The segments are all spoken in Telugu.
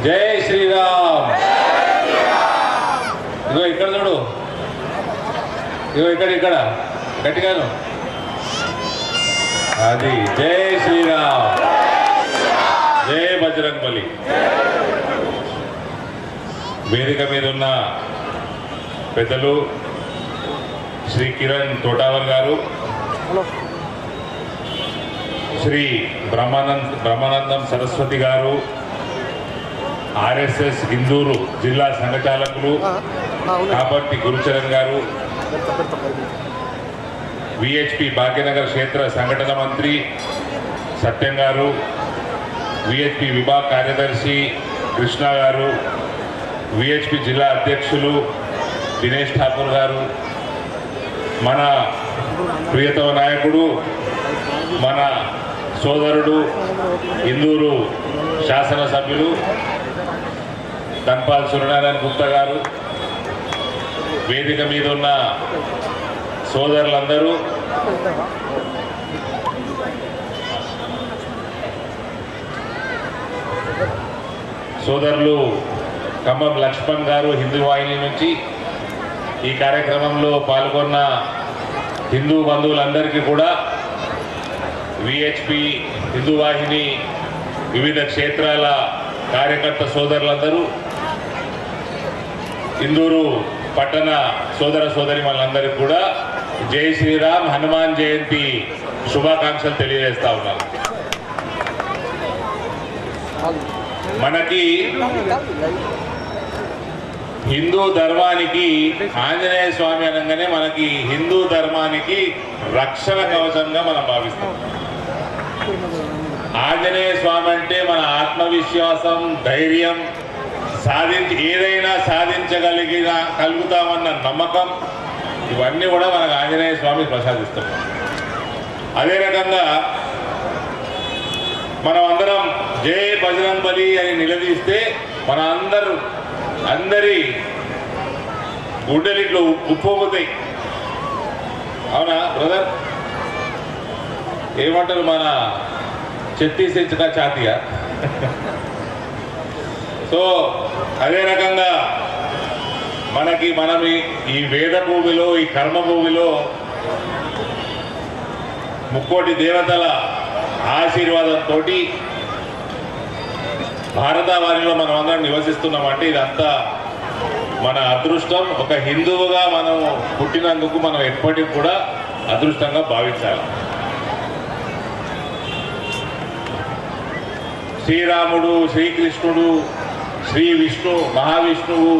జై శ్రీరామ్. ఇగో ఇక్కడ చూడు, ఇగో ఇక్కడ గట్టిగాను అది. జై శ్రీరామ్, జై బజరంగబలి. వేదిక మీద ఉన్న పెద్దలు శ్రీ కిరణ్ తోటావర్ గారు, శ్రీ బ్రహ్మానందం సరస్వతి గారు, ఆర్ఎస్ఎస్ ఇందూరు జిల్లా సంఘచాలకులు కాపర్తి గురుచరణ్ గారు, విహెచ్పి భాగ్యనగర్ క్షేత్ర సంఘటన మంత్రి సత్యం గారు, విహెచ్పి విభాగ్ కార్యదర్శి కృష్ణ గారు, విహెచ్పి జిల్లా అధ్యక్షులు దినేష్ ఠాకూర్ గారు, మన ప్రియతమ నాయకుడు, మన సోదరుడు ఇందూరు శాసనసభ్యులు ధన్పాల్ సూర్యనారాయణ గుప్తా గారు, వేదిక మీద ఉన్న సోదరులందరూ, సోదరులు ఖమ్మం లక్ష్మణ్ గారు హిందూ వాహిని నుంచి ఈ కార్యక్రమంలో పాల్గొన్న హిందూ బంధువులందరికీ కూడా విహెచ్పి హిందూ వాహిని వివిధ క్షేత్రాల కార్యకర్త సోదరులందరూ, ఇందూరు పట్టణ సోదర సోదరి వాళ్ళందరికీ కూడా జై శ్రీరామ్ హనుమాన్ జయంతి శుభాకాంక్షలు తెలియజేస్తా ఉన్నాను. మనకి హిందూ ధర్మానికి ఆంజనేయ స్వామి అనగానే మనకి హిందూ ధర్మానికి రక్షణ కవచంగా మనం భావిస్తాం. ఆంజనేయ స్వామి అంటే మన ఆత్మవిశ్వాసం, ధైర్యం, ఏదైనా కలుగుతామన్న నమ్మకం, ఇవన్నీ కూడా మనకు ఆంజనేయ స్వామి ప్రసాదిస్తాం. అదే రకంగా మనం అందరం జై బజరంగబలి అని నిలదీస్తే మన అందరి గుండెలిట్లో ఉప్పొంగుతాయి. అవునా బ్రదర్? ఏమంటారు మన చెత్తీసెంచుగా ఛాతీయా? సో అదే రకంగా మనం ఈ వేద భూమిలో, ఈ కర్మ భూమిలో ముక్కోటి దేవతల ఆశీర్వాదంతో భారతావనిలో మనం అందరం నివసిస్తున్నామంటే ఇదంతా మన అదృష్టం. ఒక హిందువుగా మనం పుట్టినందుకు మనం ఎప్పటికి కూడా అదృష్టంగా భావించాలి. శ్రీరాముడు, శ్రీకృష్ణుడు, శ్రీ విష్ణు, మహావిష్ణువు,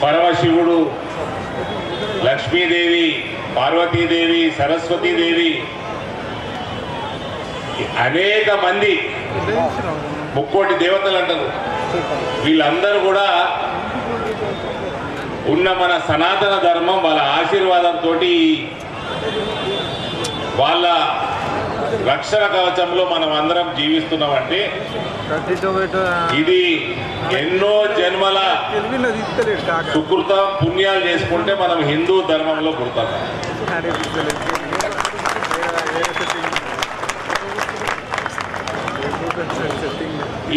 పరమశివుడు, లక్ష్మీదేవి, పార్వతీదేవి, సరస్వతీదేవి, అనేక మంది ముక్కోటి దేవతలు అంటారు. వీళ్ళందరూ కూడా ఉన్న మన సనాతన ధర్మం వాళ్ళ ఆశీర్వాదంతో, వాళ్ళ రక్షణ కవచంలో మనం అందరం జీవిస్తున్నామంటే ఇది ఎన్నో జన్మల సుకృతం, పుణ్యాలు చేసుకుంటే మనం హిందూ ధర్మంలో పుడతాం.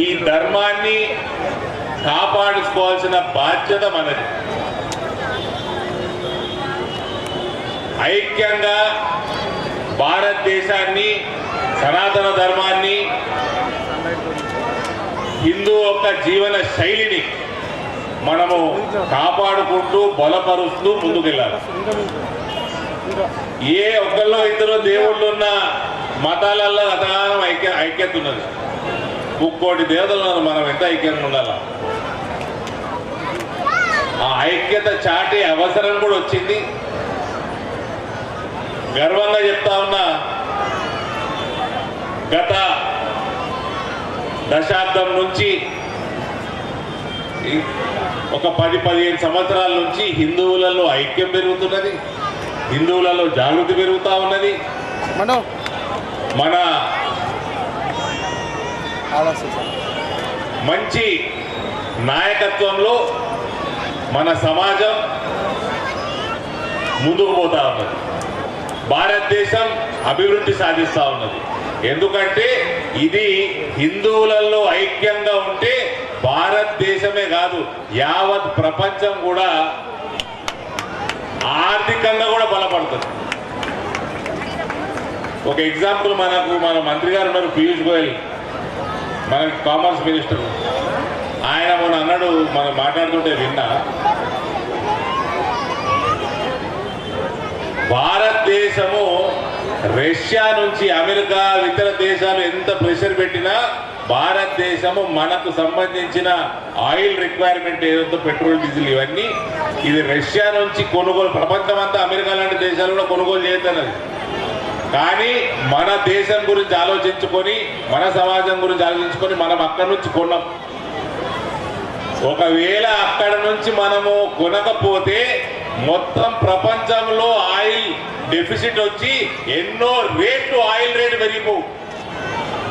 ఈ ధర్మాన్ని కాపాడుకోవాల్సిన బాధ్యత మనది. ఐక్యంగా భారతదేశాన్ని, సనాతన ధర్మాన్ని, హిందూ యొక్క జీవన శైలిని మనము కాపాడుకుంటూ బలపరుస్తూ ముందుకెళ్ళాలి. ఏ ఒక్కళ్ళో ఇద్దరు దేవుళ్ళు ఉన్న మతాలలో అతగానం ఐక్యత ఉన్నది. ముక్కోటి దేవతలను మనం ఎంత ఐక్యంగా ఉండాలా? ఆ ఐక్యత చాటే అవసరం కూడా వచ్చింది. గర్వంగా చెప్తా ఉన్నా, గత దశాబ్దం నుంచి ఒక 10-15 సంవత్సరాల నుంచి హిందువులలో ఐక్యం పెరుగుతున్నది, హిందువులలో జాగృతి పెరుగుతూ ఉన్నది. మన మంచి నాయకత్వంలో మన సమాజం ముందుకు పోతా ఉన్నది. భారతదేశం అభివృద్ధి సాధిస్తూ ఉన్నది. ఎందుకంటే ఇది హిందువులలో ఐక్యంగా ఉంటే భారతదేశమే కాదు యావత్ ప్రపంచం కూడా ఆర్థికంగా కూడా బలపడుతుంది. ఒక ఎగ్జాంపుల్ మన మంత్రి గారు ఉన్నారు పీయూష్ గోయల్, మన కామర్స్ మినిస్టర్. ఆయన మొన్న అన్నాడు, మనం మాట్లాడుతుంటే విన్నా, భారతదేశము రష్యా నుంచి అమెరికా ఇతర దేశాలు ఎంత ప్రెషర్ పెట్టినా భారతదేశము మనకు సంబంధించిన ఆయిల్ రిక్వైర్మెంట్ ఏదైతే పెట్రోల్ డీజిల్ ఇవన్నీ ఇది రష్యా నుంచి కొనుగోలు, ప్రపంచం అంతా అమెరికా లాంటి దేశాలు కూడా కొనుగోలు చేస్తున్నది. కానీ మన దేశం గురించి ఆలోచించుకొని మన సమాజం గురించి ఆలోచించుకొని మనం అక్కడి నుంచి కొన్నాం. ఒకవేళ అక్కడ నుంచి మనము కొనకపోతే మొత్తం ప్రపంచంలో ఆయిల్ డెఫిసిట్ వచ్చి ఎన్నో రేట్లు ఆయిల్ రేటు పెరిగిపోవు.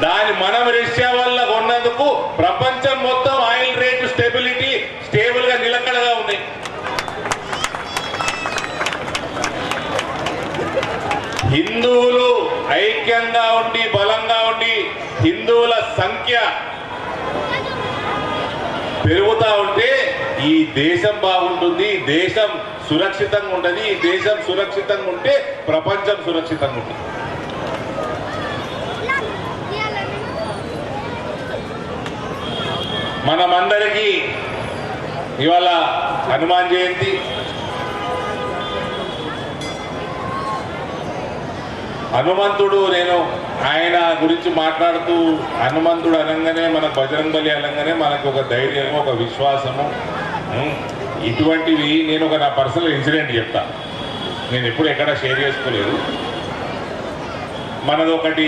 దాన్ని మనం రష్యా వల్ల కొన్నందుకు ప్రపంచం మొత్తం ఆయిల్ రేటు స్టేబుల్ గా నిలకడగా ఉన్నాయి. హిందువులు ఐక్యంగా ఉండి బలంగా ఉండి హిందువుల సంఖ్య పెరుగుతూ ఉంటే ఈ దేశం బాగుంటుంది, ఈ దేశం సురక్షితంగా ఉంటుంది. ఈ దేశం సురక్షితంగా ఉంటే ప్రపంచం సురక్షితంగా ఉంటుంది. మనమందరికీ ఇవాళ హనుమాన్ జయంతి. హనుమంతుడు, నేను ఆయన గురించి మాట్లాడుతూ హనుమంతుడు అనగానే మనకు బజరంగబలి అనగానే మనకు ఒక ధైర్యము, ఒక విశ్వాసము, ఇటువంటివి. నేను నా పర్సనల్ ఇన్సిడెంట్ చెప్తా, నేను ఎప్పుడు ఎక్కడ షేర్ చేసుకోలేదు. మనది ఒకటి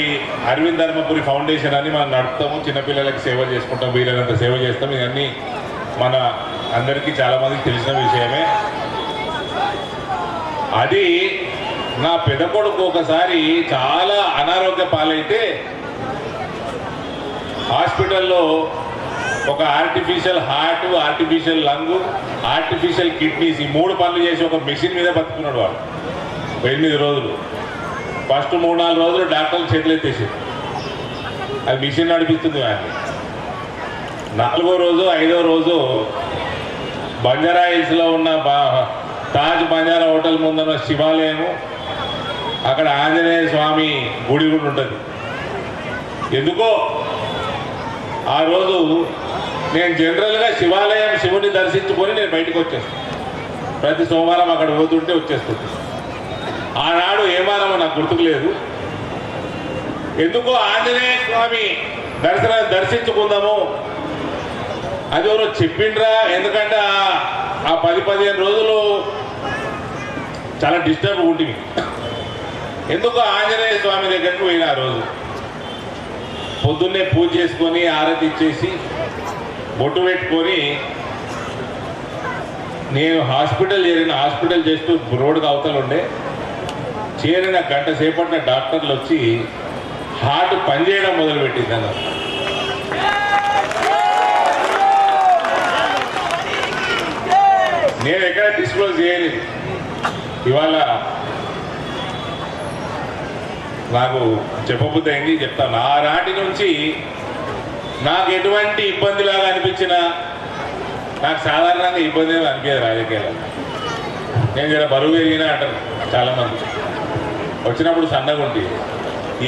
అరవింద్ ధర్మపురి ఫౌండేషన్ అని మనం నడుపుతాము, చిన్నపిల్లలకి సేవ చేసుకుంటాం, వీళ్ళంతా సేవ చేస్తాం. ఇవన్నీ మన అందరికీ చాలామందికి తెలిసిన విషయమే. అది నా పెద్ద కొడుకు ఒకసారి చాలా అనారోగ్య పాలైతే హాస్పిటల్లో ఒక artificial heart, artificial lung, artificial kidneys, ఈ 3 పనులు చేసి ఒక మెషిన్ మీద బతుకున్నాడు వాడు 8 రోజులు. ఫస్ట్ 3-4 రోజులు డాక్టర్లు చేతులెత్తేసారు, అది మిషన్ నడిపిస్తుంది వాడిని. 4వ రోజు 5వ రోజు బంజారా హిల్స్లో ఉన్న తాజ్ బంజారా హోటల్ ముందున్న శివాలయము, అక్కడ ఆంజనేయ స్వామి గుడి కూడా ఉంటుంది. ఎందుకో ఆ రోజు నేను జనరల్గా శివాలయం శివుని దర్శించుకొని నేను బయటకు వచ్చేస్తాను. ప్రతి సోమవారం అక్కడ పోతుంటే వచ్చేస్తుంది. ఆనాడు ఏమానమో నాకు గుర్తుకు లేదు, ఎందుకో ఆంజనేయ స్వామి దర్శించుకుందాము అది ఎవరో చెప్పిండ్రా. ఎందుకంటే ఆ 10-15 రోజులు చాలా డిస్టర్బ్ ఉంటుంది. ఎందుకో ఆంజనేయ స్వామి దగ్గరికి పోయిన ఆ రోజు పొద్దున్నే పూజ చేసుకొని ఆరతి ఇచ్చేసి బొట్టు పెట్టుకొని నేను హాస్పిటల్ చేస్తూ రోడ్డుకు అవతలు ఉండే. చేరిన గంట సేపటిన డాక్టర్లు వచ్చి హార్ట్ పనిచేయడం మొదలుపెట్టింది అన్నారు. నేను ఎక్కడ డిస్క్లోజ్ చేయలేదు. ఇవాళ నాకు చెప్పబుద్ధి అయింది, చెప్తాను. ఆ నాటి నుంచి నాకు ఎటువంటి ఇబ్బందిలాగా అనిపించినా, నాకు సాధారణంగా ఇబ్బంది ఏమి అనిపించదు రాజకీయాలు. నేను జర బరువు పెరిగినా అంటారు చాలామంది, వచ్చినప్పుడు సన్నగా ఉంటే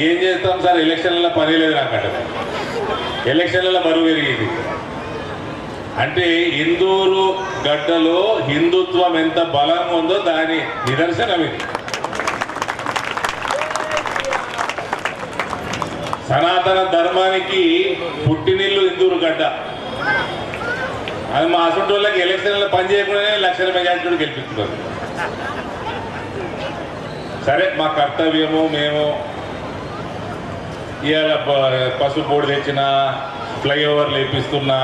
ఏం చేస్తాం సార్, ఎలక్షన్లలో పని లేదు నాకు అంటారు. ఎలక్షన్లలో బరువు పెరిగింది అంటే ఇందూరు గడ్డలో హిందుత్వం ఎంత బలంగా ఉందో దాని నిదర్శనం ఇది. సనాతన ధర్మానికి పుట్టినిల్లు ఇందూరు గడ్డ. అది మా అసంటి వాళ్ళకి ఎలక్షన్లో పని చేయకుండానే లక్షల మెజార్టీలు గెలిపిస్తున్నారు. సరే, మా కర్తవ్యము. మేము ఇవాళ పసుపు బోర్డు తెచ్చిన, ఫ్లైఓవర్లు వేపిస్తున్నా,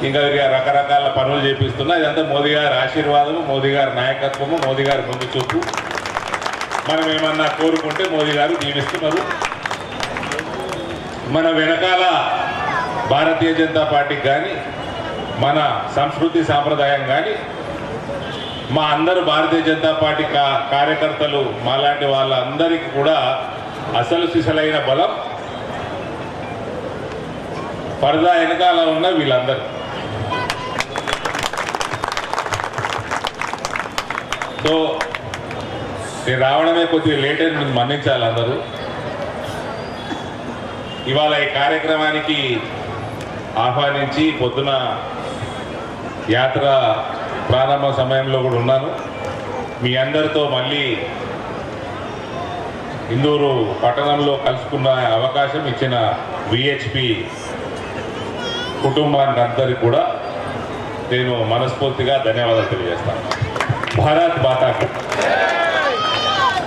ఇంకా రకరకాల పనులు చేపిస్తున్నా. ఇదంతా మోదీ గారి ఆశీర్వాదము, మోదీ గారి నాయకత్వము, మోదీ గారి ముందు చూపు. మనం ఏమన్నా కోరుకుంటే మోదీ గారు దీవిస్తున్నారు. మన వెనకాల భారతీయ జనతా పార్టీకి కానీ, మన సంస్కృతి సాంప్రదాయం కానీ, మా అందరూ భారతీయ జనతా పార్టీ కార్యకర్తలు, మాలాంటి వాళ్ళందరికీ కూడా అసలు సిసలైన బలం పరదా వెనకాల ఉన్న వీళ్ళందరూ. సో నేను రావడమే కొద్దిగా లేట్ అని మీరు మన్నించాలి అందరూ. ఇవాళ ఈ కార్యక్రమానికి ఆహ్వానించి పొద్దున యాత్ర ప్రారంభ సమయంలో కూడా ఉన్నాను. మీ అందరితో మళ్ళీ ఇందూరు పట్టణంలో కలుసుకున్న అవకాశం ఇచ్చిన విహెచ్పి కుటుంబానికి అందరికీ కూడా నేను మనస్ఫూర్తిగా ధన్యవాదాలు తెలియజేస్తాను. భారత్ మాతాకి.